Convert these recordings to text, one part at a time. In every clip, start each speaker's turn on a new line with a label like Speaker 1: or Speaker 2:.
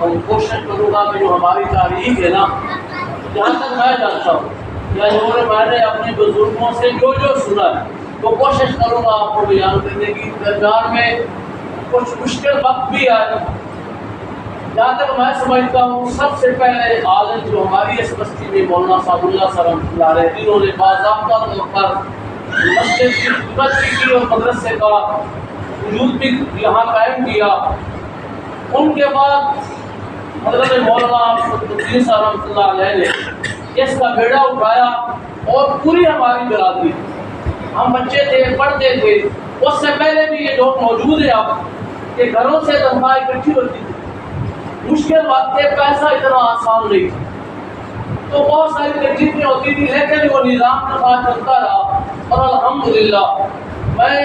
Speaker 1: اور کوشش کروں گا کہ جو ہماری تاریخ ہے نا، جہاں تک میں جانتا ہوں یا جو میں نے اپنے بزرگوں سے جو سنا ہے وہ کوشش کروں گا آپ کو بیان کرنے کی۔ درمیان میں کچھ مشکل وقت بھی آئے، جہاں تک میں سمجھتا ہوں سب سے پہلے عالم جو ہماری اس بستی میں مولانا صاحب اللہ صاحب رحمۃ اللہ علیہ، جنہوں نے باضابطہ طور پر مسجد کی خدمت بھی کی اور مدرسے کا وجود بھی یہاں قائم کیا، ان کے بعد حضرت مولانا الدین صاحب رحمۃ اللہ علیہ نے اس کا بیڑا اٹھایا اور پوری ہماری برادری، ہم بچے تھے پڑھتے تھے، اس سے پہلے بھی یہ لوگ موجود ہیں آپ کہ گھروں سے تنخواہ اکٹھی ہوتی تھی، مشکل وقت ہے، پیسہ اتنا آسان نہیں تھا تو بہت ساری تکلیفیں ہوتی تھی، لیکن وہ نظام کے ساتھ چلتا رہا اور الحمدللہ میں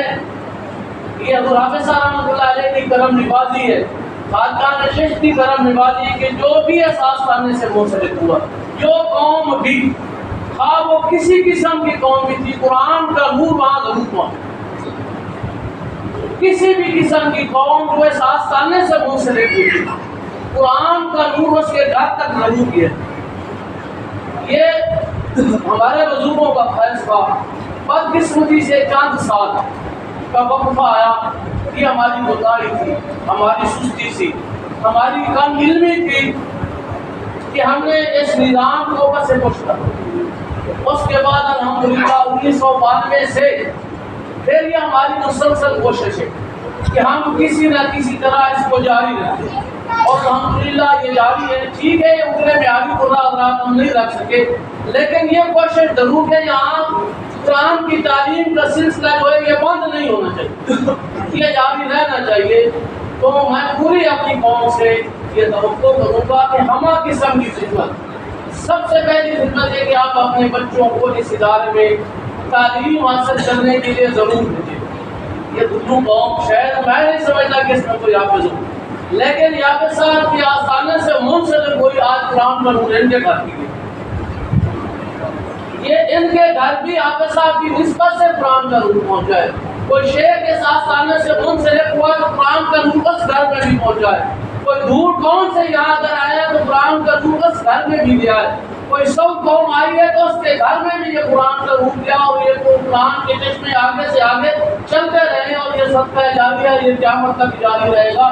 Speaker 1: یہ حضور حافظ صاحب رحمۃ اللہ علیہ کی کرم نوازی ہے، خواجہ نشست کی کرم نوازی ہے کہ جو بھی احساس کرنے سے منسلک ہوا، جو قوم بھی خواہ وہ کسی قسم کی قوم بھی تھی، قرآن کا نور وہاں ضرور پہنچا۔ کسی بھی قسم کی قوم جو احساس کرنے سے منسلک ہوئی، قرآن کا نور اس کے گھر تک ضرور کیا۔ یہ ہمارے بزرگوں کا فیصلہ، بدقسمتی سے چند سال کا وقفہ آیا، یہ ہماری کوتاہی تھی، ہماری سستی تھی، ہماری کم علمی تھی کہ ہم نے اس نظام کو بس سے پوچھا۔ اس کے بعد الحمدللہ 1992 سے پھر یہ ہماری مسلسل کوشش ہے کہ ہم کسی نہ کسی طرح اس کو جاری رکھیں، اور الحمدللہ یہ جاری ہے۔ ٹھیک ہے، یہ اتنے معیاری حضرات ہم نہیں رکھ سکے، لیکن یہ کوشش ضرور ہے یہاں قرآن کی تعلیم کا سلسلہ جو ہے یہ بند نہیں ہونا چاہیے، یہ جاری رہنا چاہیے۔ تو میں پوری اپنی قوم سے یہ توقع کروں گا کہ ہمہ قسم کی خدمت، سب سے پہلی خدمت ہے کہ آپ اپنے بچوں کو اس ادارے میں تعلیم حاصل کرنے کے لیے ضرور بھیجیں۔ یہ دونوں قوم شاید میں نہیں سمجھتا کہ اس میں کوئی حافظ ہو، لیکن حافظ صاحب کی آسانے سے منسلک کوئی آج قرآن کا نور ان کے گھر کی ہے، یہ ان کے گھر بھی حافظ صاحب کی نسبت سے قرآن کا نور پہنچا ہے۔ کوئی شیخ اس آسانے سے منسلک ہوا تو قرآن کا نور اس گھر میں بھی پہنچا ہے، کوئی دور قوم سے یہاں اگر آیا تو قرآن کا نور اس گھر میں بھی گیا ہے، کوئی سب قوم آئی ہے تو اس کے گھر میں بھی یہ قرآن کا نور گیا، اور یہ قرآن کے چشمے آگے سے آگے چلتے رہے اور یہ صدقہ جاریہ یہ قیامت تک جاری رہے گا،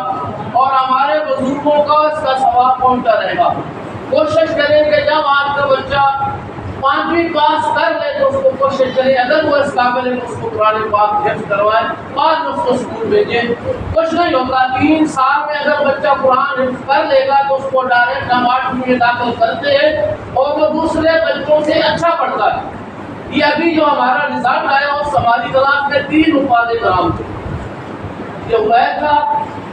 Speaker 1: اور ہمارے بزرگوں کا اس کا ثواب پہنچتا رہے گا۔ کوشش کریں کہ جب آپ کا بچہ 5ویں پاس کر لے تو اس کو کوشش کریں، اگر وہ اس قابل ہے اس کو قرآن پاک حفظ کروائیں، بعد اس کو اسکول بھیجیں۔ کچھ نہیں ہوتا، 3 سال میں اگر بچہ قرآن حفظ کر لے گا تو اس کو ڈائریکٹ ہم 8ویں میں داخل کرتے ہیں اور وہ دوسرے بچوں سے اچھا پڑھتا ہے۔ یہ ابھی جو ہمارا رزلٹ آیا اس ہماری کلاس میں 3 افاد کرام تھے، یہ عبید تھا،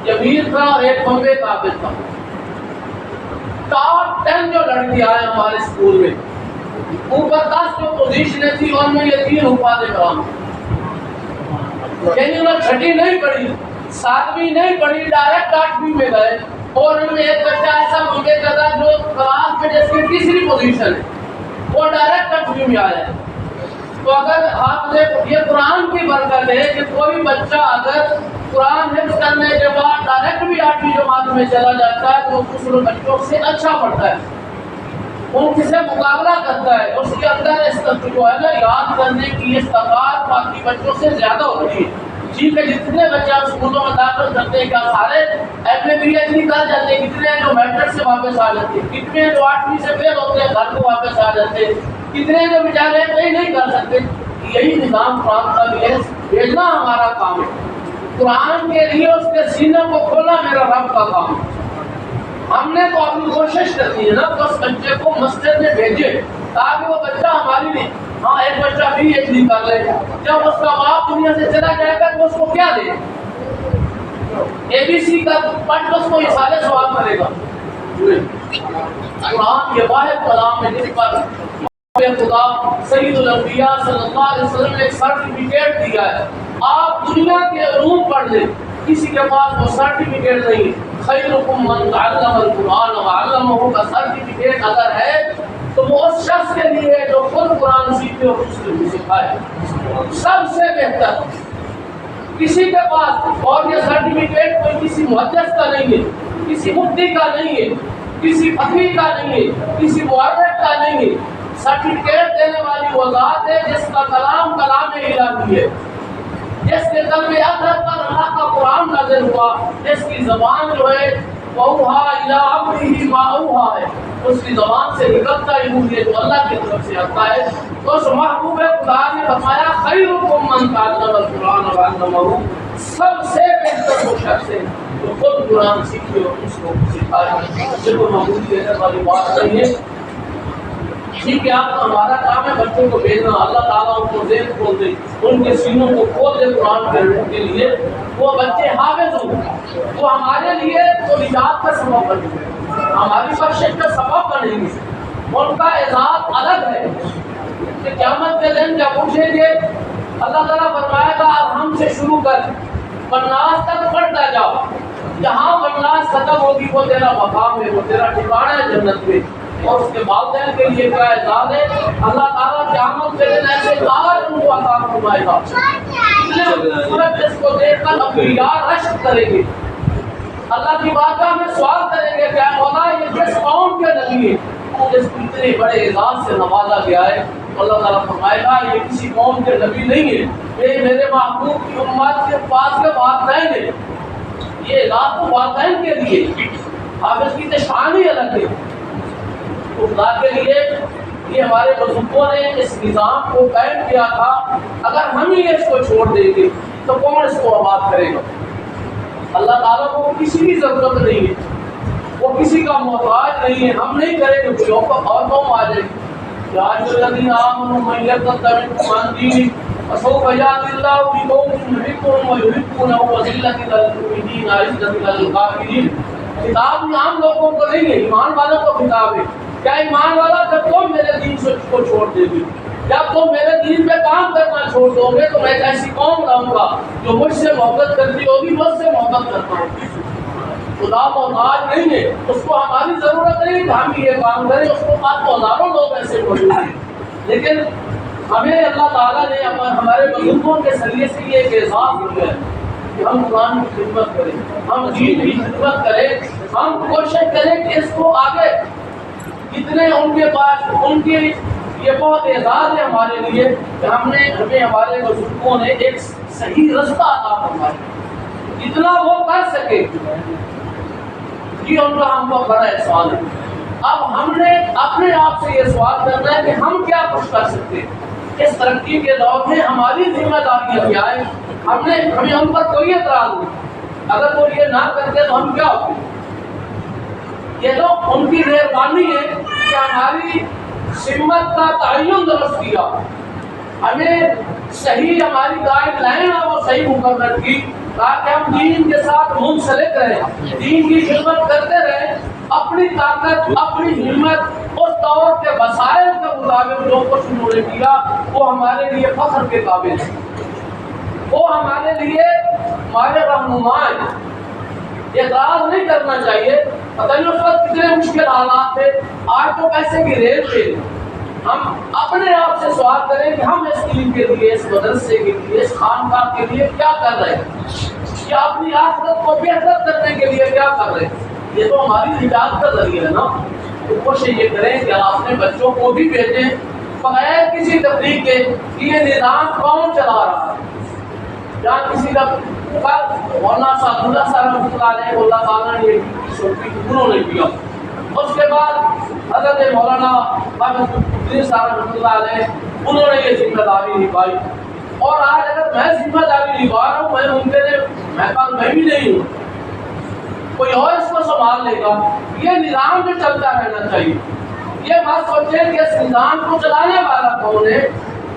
Speaker 1: جمیل تھا اور ایک بمبے قابل تھا۔ ٹاپ 10 جو لڑکی آئے ہمارے اسکول میں، اوپر 10 جو پوزیشنیں تھی ان میں یہ 3 افاد کرام تھے۔ یعنی انہوں نے 6ٹی نہیں پڑھی، 7ویں نہیں پڑھی، ڈائریکٹ 8ویں میں گئے، اور ان میں ایک بچہ ایسا بمبے کا تھا جو کلاس میں جس کی تیسری پوزیشن ہے وہ ڈائریکٹ 8ویں میں آیا ہے۔ تو اگر آپ نے یہ قرآن کی برکت ہے کہ کوئی بچہ اگر قرآن حفظ کرنے کے بعد ڈائریکٹ بھی 8ویں جماعت میں چلا جاتا ہے تو دوسرے بچوں سے اچھا پڑھتا ہے، ان سے مقابلہ کرتا ہے، اس کے اندر اس جو ہے نا یاد کرنے کی استعداد باقی بچوں سے زیادہ ہوتی ہے۔ ٹھیک ہے، جتنے بچے اسکولوں میں داخل کرتے ہیں کیا سارے M A B H D کر جاتے ہیں؟ کتنے جو میٹرک سے واپس آ جاتے ہیں؟ کتنے جو 8ویں سے فیل ہوتے ہیں گھر کو واپس آ جاتے ہیں؟ کتنے جو بیچارے کہیں نہیں کر سکتے؟ یہی نظام قرآن کا بھی ہے، بھیجنا ہمارا کام ہے، قرآن کے لیے اس کے سینے کو کھولنا میرا رب کا کام ہے۔ ہم نے تو اپنی کوشش کرنی ہے نا تو اس بچے کو مسجد میں بھیجے تاکہ وہ بچہ ہماری نہیں، ہاں ایک بچہ بھی ایچ ڈی کر لے، جب اس کا باپ دنیا سے چلا جائے گا تو اس کو کیا دے؟ اے بی سی کا پڑھ اس کو اصالے سوال کرے گا۔ قرآن یہ واحد کلام ہے جس پر خدا سید الانبیاء صلی اللہ علیہ وسلم نے ایک سرٹیفکیٹ دیا ہے، آپ دنیا کے علوم پڑھ لیں، کسی کے پاس وہ سرٹیفکیٹ نہیں۔ خیرکم من تعلم القرآن وعلمہ کا سرٹیفکیٹ اگر ہے تو وہ اس شخص کے لیے ہے جو خود قرآن سیکھے اور دوسرے کو سکھائے۔ سب سے بہتر کسی کے پاس، اور یہ سرٹیفکیٹ کوئی کسی محدث کا نہیں ہے، کسی مفتی کا نہیں ہے، کسی فقیہ کا نہیں ہے، کسی مورخ کا نہیں ہے۔ سرٹیفکیٹ دینے والی وہ ذات ہے جس کا کلام کلام الہی ہے، جس کے قلب اطہر پر اللہ کا قرآن نازل ہوا، جس کی زبان جو ہے وَأَوْحَىٰ إِلَىٰ عَبْدِهِ مَا أَوْحَىٰ ہے، اس کی زبان سے نکلتا ہی وہ ہے جو اللہ کی طرف سے آتا ہے۔ تو اس محبوب خدا نے فرمایا خیرکم من تعلم القرآن وعلمہ، سب سے بہتر وہ شخص ہے جو خود قرآن سیکھے اور اس کو سکھائے۔ جب وہ معمولی دینے والی بات نہیں ہے، ٹھیک ہے آپ ہمارا کام ہے بچوں کو بھیجنا، اللہ تعالیٰ ان کو ذہن کھول دے، ان کے سینوں کو کھول دے قرآن پڑھنے کے لیے، وہ بچے حافظ ہوں، وہ ہمارے لیے تو نجات کا سبب بنے گے، ہماری بخشش کا سبب بنے گی، ان کا اعزاز الگ ہے کہ قیامت کے دن جب پوچھیں گے اللہ تعالیٰ فرمائے گا اب ہم سے شروع کر والناس تک پڑھتا جاؤ، جہاں والناس ختم ہوگی وہ تیرا مقام ہے، وہ تیرا ٹھکانہ ہے جنت میں، اور اس کے والدین کے لیے کیا اعزاز ہے، اللہ تعالیٰ قیامت کے دن ایسے تاج ان کو عطا فرمائے گا، سورج جس کو دیکھ کر انبیاء رشک کریں گے، اللہ کی بارگاہ میں سوال کریں گے کہ مولا یہ کس قوم کے نبی ہے جس کو اتنے بڑے اعزاز سے نوازا گیا ہے؟ اللہ تعالیٰ فرمائے گا یہ کسی قوم کے نبی نہیں ہے، یہ میرے محبوب کی امت کے پاس کے والدین ہیں، یہ اعزاز تو والدین کے لیے، اب اس کی شان ہی الگ ہے۔ خدا کے لیے یہ ہمارے بزرگوں نے اس نظام کو قائم کیا تھا، اگر ہم ہی اس کو چھوڑ دیں گے تو کون اس کو آباد کرے گا؟ اللہ تعالیٰ کو کسی کی ضرورت نہیں ہے، وہ کسی کا محتاج نہیں ہے، ہم نہیں کریں گے کوئی اور قوم آ جائے گی۔ آج الذین آمنوا من یرتد منکم عن دینہ فسوف یأتی اللہ بقوم یحبونہم ویحبونہ وذلۃ علی المؤمنین عزۃ علی الکافرین۔ خطاب عام لوگوں کو نہیں ہے، ایمان والوں کو خطاب ہے۔ کیا ایمان والا جب تم میرے دین کو چھوڑ دے گی، جب تم میرے دین پہ کام کرنا چھوڑ دو گے تو میں ایک ایسی قوم لاؤں گا جو مجھ سے محبت کرتی ہوگی، مجھ سے محبت کرتا ہوں۔ خدا محتاج نہیں ہے، اس کو ہماری ضرورت نہیں کہ ہم یہ کام کریں، اس کو پاس تو ہزاروں لوگ ایسے موجود ہیں، لیکن ہمیں اللہ تعالیٰ نے ہمارے بزرگوں کے ذریعے سے یہ ایک اعزاز دیا ہے کہ ہم قرآن کی خدمت کریں، ہم دین کی خدمت کریں، ہم کوشش کریں کہ اس کو آگے اتنے ان کے پاس ان کی یہ بہت اعزاز ہے ہمارے لیے کہ ہمیں ہمارے بزرگوں نے ایک صحیح رستہ عطا فرمایا، اتنا وہ کر سکے یہ ان کا ہم کو بڑا احسان ہے۔ اب ہم نے اپنے آپ سے یہ سوال کرنا ہے کہ ہم کیا کچھ کر سکتے ہیں اس ترقی کے دور میں، ہماری ذمہ داری کیا ہے؟ ہمیں ہم پر کوئی اعتراض نہیں، اگر وہ یہ نہ کرتے تو ہم کیا ہوتے؟ یہ تو ان کی مہربانی ہے کہ ہماری سمت کا تعین درست کیا، ہمیں صحیح ہماری گائیڈ لائن ہے وہ صحیح مقرر کی تاکہ ہم دین کے ساتھ منسلک رہیں، دین کی خدمت کرتے رہیں، اپنی طاقت اپنی ہمت اس دور کے وسائل کے مطابق جو کچھ انہوں نے کیا وہ ہمارے لیے فخر کے قابل ہے، وہ ہمارے لیے ہمارے رہنما ہیں، اعتراض نہیں کرنا چاہیے۔ پتہ نہیں اس وقت کتنے مشکل حالات تھے، آج تو پیسے کی ریل پہ ہم اپنے آپ سے سوال کریں کہ ہم اس دین کے لیے، اس مدرسے کے لیے، اس خانقاہ کے لیے کیا کر رہے ہیں، یا اپنی آخرت کو بہتر کرنے کے لیے کیا کر رہے ہیں؟ یہ تو ہماری نجات کا ذریعہ ہے نا۔ تو کوشش یہ کریں کہ آپ اپنے بچوں کو بھی بھیجیں بغیر کسی تفریق کے کہ یہ نظام کون چلا رہا ہے، جہاں کسی کا مولانا صاحب اللہ صاحب رحمۃ اللہ علیہ اللہ تعالیٰ نے انہوں نے کیا، اس کے بعد حضرت مولانا صاحب رحمۃ اللہ علیہ انہوں نے یہ ذمہ داری نبھائی، اور آج اگر میں ذمہ داری نبھا رہا ہوں، میں ممکن میں بھی نہیں ہوں، کوئی اور اس کو سنبھال لے گا۔ یہ نظام جو چلتا رہنا چاہیے، یہ بات سوچیں کہ اس نظام کو چلانے والا کون ہے،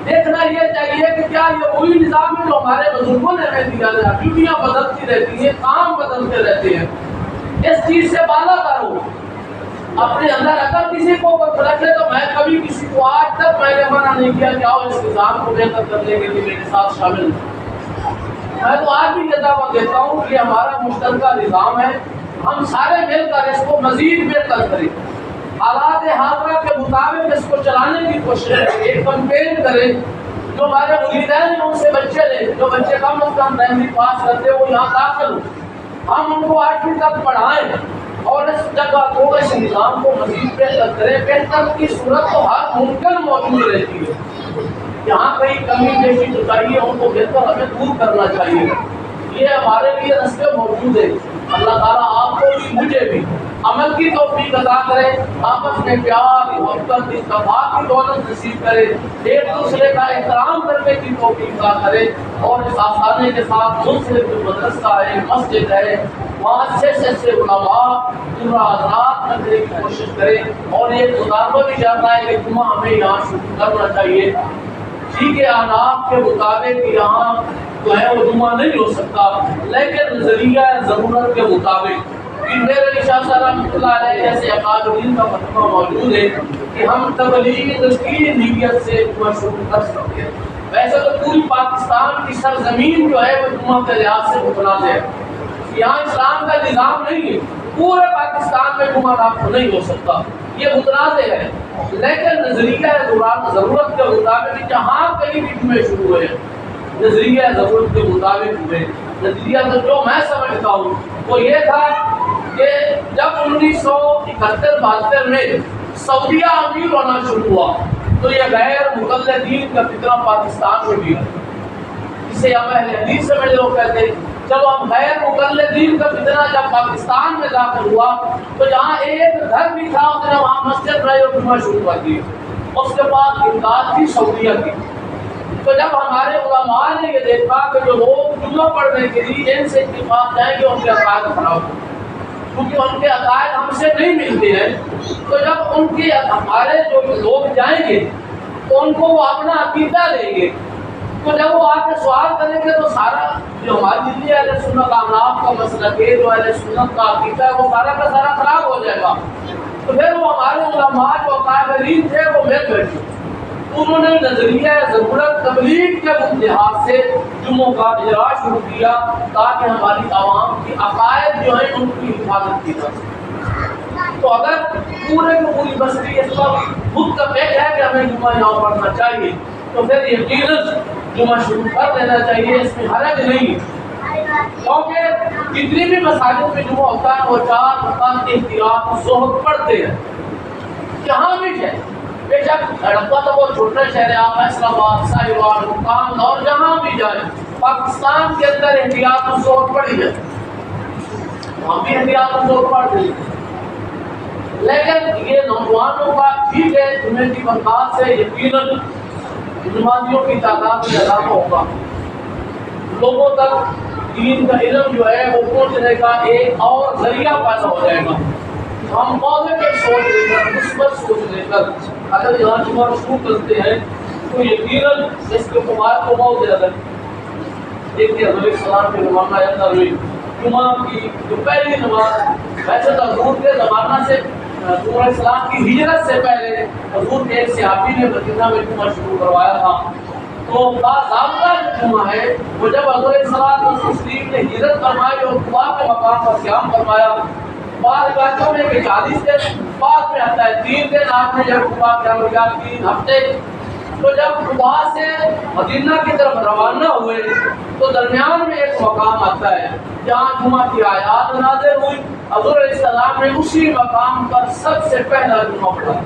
Speaker 1: دیکھنا یہ چاہیے کہ کیا یہ وہی نظام ہے جو ہمارے بزرگوں نے ہمیں دیا ہے؟ ڈیوٹیاں بدلتی رہتی ہیں، کام بدلتے رہتے ہیں، اس چیز سے بالا تر ہو اپنے اندر۔ اگر کسی کو رکھے تو میں کبھی کسی کو آج تک میں نے منع نہیں کیا کہ آؤ اس نظام کو بہتر کرنے کے لیے میرے ساتھ شامل ہوں۔ میں تو آج بھی یہ دعویٰ دیتا ہوں کہ ہمارا مشترکہ نظام ہے، ہم سارے مل کر اس کو مزید بہتر کریں، حالات حاضرہ کے مطابق اس کو چلانے کی کوشش کریں، ایک کمپین کریں جو ہمارے والدین ہیں ان سے بچے لیں، جو بچے کم از کم پرائمری پاس کرتے وہ یہاں داخل ہوں، ہم ان کو 8ویں تک پڑھائیں اور اس جگہ کو اس نظام کو مزید بہتر کریں۔ بہتر کی صورت تو ہر ممکن موجود رہتی ہے، یہاں کہیں کمی بیشی جو چاہیے ان کو بہتر ہمیں دور کرنا چاہیے، یہ ہمارے لیے راستے موجود ہے۔ اللہ تعالیٰ آپ کو بھی مجھے بھی عمل کی توفیق عطا کرے، آپس میں پیار محبت اتفاق کی دولت نصیب کرے، ایک دوسرے کا احترام کرنے کی توفیق عطا کرے، اور اس آسانی کے ساتھ منصرف جو مدرسہ ہے مسجد ہے وہاں سے علماء پورا رات کرنے کی کوشش کرے، اور یہ مطالبہ بھی جاتا ہے کہ جمعہ ہمیں یہاں شروع کرنا چاہیے۔ ٹھیک ہے آداب کے مطابق یہاں جو ہے وہ جمعہ نہیں ہو سکتا، لیکن نظریہ ضرورت کے مطابق میرے شاہ صاحب رحمۃ اللہ علیہ جیسے اکابرین کا فتویٰ موجود ہے کہ ہم تبلیغ کی نیت سے جمعہ شروع کر سکتے ہیں۔ ویسے تو پوری پاکستان کی سرزمین جو ہے وہ جمعہ کے لحاظ سے متنازع ہے، یہاں اسلام کا نظام نہیں ہے، پورے پاکستان میں جمعہ نافذ نہیں ہو سکتا، یہ متنازع ہے، لیکن نظریہ ضرورت کے مطابق جہاں کہیں بھی جمعے شروع ہوئے نظریہ ضرورت کے مطابق ہوئے۔ نظریہ تو جو میں سمجھتا ہوں وہ یہ تھا کہ جب 1971-72 میں سعودیہ امیر ہونا شروع ہوا تو یہ غیر مقلدین کا فطرہ پاکستان میں بھی ہے، اسے ہم اہل حدیث سے میں لوگ کہتے ہیں جب ہم غیر مقلدین کا فتنہ جب پاکستان میں داخل ہوا تو جہاں ایک گھر بھی تھا اس نے وہاں مسجد رہے اور جمعہ شروع کر دی، اس کے بعد امداد کی سعودیہ کی۔ تو جب ہمارے علماء نے یہ دیکھا کہ جو لوگ جمعہ پڑھنے کے لیے ان سے اتفاق جائیں گے ان کے عقائد خراب ہو، کیونکہ ان کے عقائد ہم سے نہیں ملتے ہیں، تو جب ان کے ہمارے جو لوگ جائیں گے تو ان کو وہ اپنا عقیدہ دیں گے، تو جب وہ آ کے سوال کریں گے تو سارا جو ہماری دلی اہل سنت احناف کا مسلک ہے، جو اہل سنت کا عقیدہ ہے وہ سارا کا سارا خراب ہو جائے گا۔ تو پھر وہ ہمارے علماء جو قائلین تھے وہ مل بیٹھے، انہوں نے نظریہ ضرورت تبلیغ کے لحاظ سے جمعوں کا اجرا شروع کیا تاکہ ہماری عوام کی عقائد جو ہیں ان کی حفاظت کی جا سکے۔ تو اگر پورے کی پوری بستی اس پر متفق ہے کہ ہمیں جمعہ یہاں پڑھنا چاہیے تو پھر یقیناً جمعہ شروع کر دینا چاہیے، اس میں حرج نہیں، کیونکہ جتنی بھی مساجد میں جمعہ ہوتا ہے وہ 4 رکعت احتیاط زہد پڑھتے ہیں، جہاں بھی جائیں، بے شک ہڑپا تو وہ چھوٹا شہر ہے، آپ فیصل آباد، ساہیوال، مقام اور جہاں بھی جائیں پاکستان کے اندر احتیاط الزہد پڑھی جائے، وہاں بھی احتیاط الزہد پڑھ دی، لیکن یہ نوجوانوں کا ٹھیک ہے جمعے کی برکات سے یقیناً نمازیوں کی تعداد میں اضافہ ہوگا، لوگوں تک دین کا علم جو ہے وہ پہنچنے کا ایک اور ذریعہ پیدا ہو جائے گا۔ ہم پازیٹیو سوچ لے کر مثبت سوچ لے کر اگر یہاں جمعہ شروع کرتے ہیں تو یقیناً اس کے قبائل کو بہت زیادہ دیکھتے ہیں۔ حضور السلام کے زمانہ اندر ہوئی جمعہ کی جو پہلی نماز، ویسے تو حضور کے زمانہ سے حضور السلام کی ہجرت سے پہلے حضور کے ایک صحابی نے مدینہ میں جمعہ شروع کروایا تھا، تو باضابطہ جو جمعہ ہے وہ جب حضور السلام نے ہجرت فرمائی اور قباء کے مقام پر قیام فرمایا، بعض روایتوں میں کہ 40 دن بعد میں آتا ہے 3 دن آپ نے جب قباء قیام کیا 3 ہفتے، تو جب قباء سے مدینہ کی طرف روانہ ہوئے تو درمیان میں ایک مقام آتا ہے جہاں جمعہ کی آیات نازل ہوئی، حضور علیہ السلام نے اسی مقام پر سب سے پہلا جمعہ پڑھا،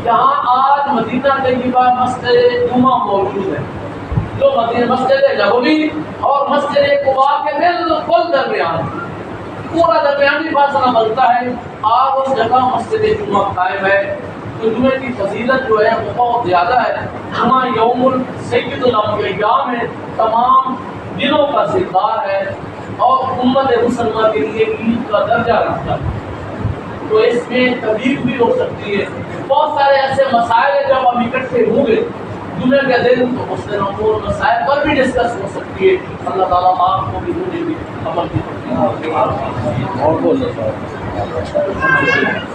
Speaker 1: جہاں آج مدینہ طیبہ مسجد جمعہ موجود ہے، جو مسجد نبوی اور مسجد قباء کے بالکل درمیان پورا درمیانی فاصلہ بنتا ہے، آپ اس جگہ مسجد جمعہ قائم ہے۔ تو جمعے کی فضیلت جو ہے وہ بہت زیادہ ہے، جمعہ یوم سید الایام ہے، تمام دنوں کا سردار ہے اور امت مسلمہ کے لیے عید کا درجہ رکھتا ہے، تو اس میں تبلیغ بھی ہو سکتی ہے، بہت سارے ایسے مسائل ہیں جب ہم اکٹھے ہوں گے جمعے کے دن تو اس دن امور مسائل پر بھی ڈسکس ہو سکتی ہے۔ اللہ تعالیٰ آپ کو بھی مجھے بھی عمل کی